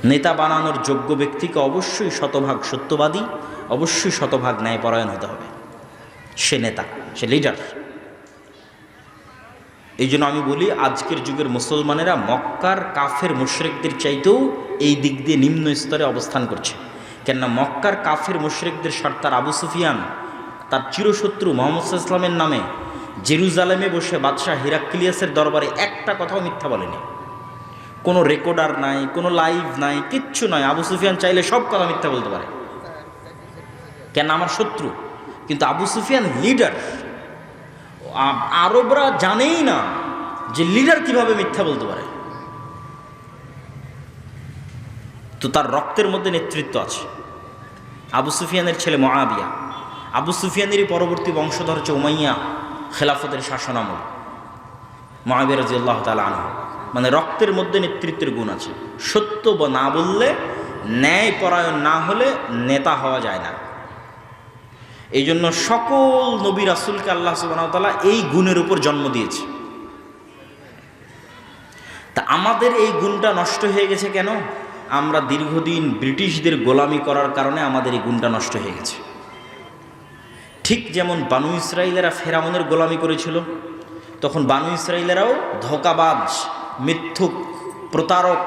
নেতা বানানোর যোগ্য ব্যক্তিকে অবশ্যই শতভাগ সত্যবাদী, অবশ্যই শতভাগ ন্যায়পরায়ণ হতে হবে। সে নেতা, সে লিডার। এই জন্য আমি বলি, আজকের যুগের মুসলমানেরা মক্কার কাফের মুশরিকদের চাইতেও এই দিক দিয়ে নিম্ন স্তরে অবস্থান করছে। কেননা মক্কার কাফের মুশরিকদের সর্দার আবু সুফিয়ান তার চিরশত্রু মুহাম্মদ সাল্লাল্লাহু আলাইহি ওয়াসাল্লামের নামে জেরুজালেমে বসে বাদশাহ হিরাক্লিয়াসের দরবারে একটা কথাও মিথ্যা বলেনি। কোনো রেকর্ডার নাই, কোনো লাইভ নাই, কিচ্ছু নয়। আবু সুফিয়ান চাইলে সব কথা মিথ্যা বলতে পারে, কেন আমার শত্রু। কিন্তু আবু সুফিয়ান লিডার। আরবরা জানেই না যে লিডার কিভাবে মিথ্যা বলতে পারে। তো তার রক্তের মধ্যে নেতৃত্ব আছে। আবু সুফিয়ানের ছেলে মুআবিয়া, আবু সুফিয়ানেরই পরবর্তী বংশধর হচ্ছে উমাইয়া খেলাফতের শাসনামল, মুআবিয়া রাদিয়াল্লাহু তাআলা আনহু। মানে রক্তের মধ্যে নেতৃত্বের গুণ আছে। সত্য না বললে, ন্যায়পরায়ণ না হলে নেতা হওয়া যায় না। এই জন্য সকল নবী রাসূলকে আল্লাহ সুবহানাহু ওয়া তাআলা এই গুণের উপর জন্ম দিয়েছে। তা আমাদের এই গুণটা নষ্ট হয়ে গেছে কেন? আমরা দীর্ঘদিন ব্রিটিশদের গোলামি করার কারণে আমাদের এই গুণটা নষ্ট হয়ে গেছে। ঠিক যেমন বানু ইসরাইলেরা ফেরাউনের গোলামি করেছিল, তখন বানু ইসরাইলেরাও ধোঁকাবাজ, মিথ্যুক, প্রতারক,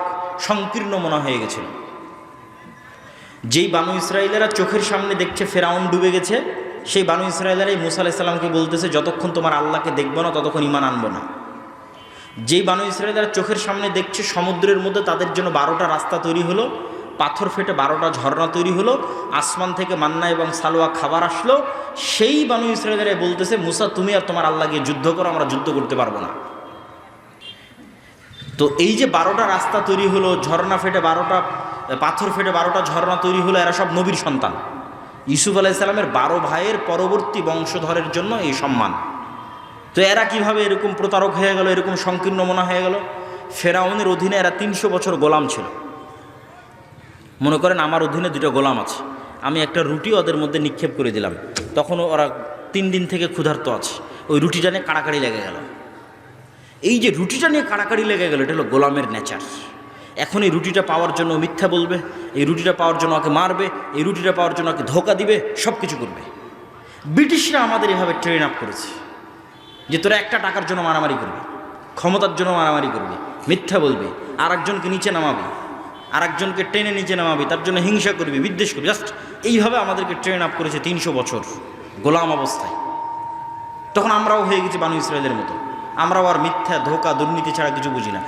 সংকীর্ণ মনা হয়ে গেছিল। যেই বানু ইসরাইলেরা চোখের সামনে দেখছে ফেরাউন ডুবে গেছে, সেই বানু ইসরাইলেরাই মুসা আলাইহিস সালামকে বলতেছে, যতক্ষণ তোমার আল্লাহকে দেখবো না ততক্ষণ ঈমান আনবো না। যেই বানু ইসরাইলেরা চোখের সামনে দেখছে সমুদ্রের মধ্যে তাদের জন্য 12টা রাস্তা তৈরি হলো, পাথর ফেটে 12টা ঝর্ণা তৈরি হলো, আসমান থেকে মান্না এবং সালোয়া খাবার আসলো, সেই বানু ইসরাইলেরা বলতেছে, মুসা তুমি আর তোমার আল্লাহ গিয়ে যুদ্ধ করো, আমরা যুদ্ধ করতে পারবো না। তো এই যে 12টা রাস্তা তৈরি হলো, ঝর্ণা ফেটে 12টা, পাথর ফেটে 12টা ঝর্ণা তৈরি হলো, এরা সব নবীর সন্তান। ইউসুফ আলাইহিস সালামের 12 ভাইয়ের পরবর্তী বংশধরের জন্য এই সম্মান। তো এরা কিভাবে এরকম প্রতারক হয়ে গেল, এরকম সংকীর্ণ মনা হয়ে গেল? ফেরাউনের অধীনে এরা 300 বছর গোলাম ছিল। মনে করেন আমার অধীনে 2টা গোলাম আছে, আমি একটা রুটি ওদের মধ্যে নিক্ষেপ করে দিলাম, তখন ওরা 3 দিন থেকে ক্ষুধার্ত আছে, ওই রুটিটা নিয়ে কাড়াকাড়ি লেগে গেল। এই যে রুটিটা নিয়ে কাড়াকাড়ি লেগে গেল, এটা হলো গোলামের নেচার। এখন এই রুটিটা পাওয়ার জন্য মিথ্যা বলবে, এই রুটিটা পাওয়ার জন্য ওকে মারবে, এই রুটিটা পাওয়ার জন্য ওকে ধোঁকা দিবে, সব কিছু করবে। ব্রিটিশরা আমাদের এভাবে ট্রেন আপ করেছে যে তোরা একটা টাকার জন্য মারামারি করবি, ক্ষমতার জন্য মারামারি করবি, মিথ্যা বলবি, আর একজনকে নিচে নামাবি, আর একজনকে টেনে নিচে নামাবি, তার জন্য হিংসা করবি, বিদ্বেষ করবি। জাস্ট এইভাবে আমাদেরকে ট্রেন আপ করেছে 300 বছর গোলাম অবস্থায়। তখন আমরাও হয়ে গেছি বানু ইসরাইলের মতো, আমরাও আর মিথ্যা, ধোঁকা, দুর্নীতি ছাড়া কিছু বুঝি না।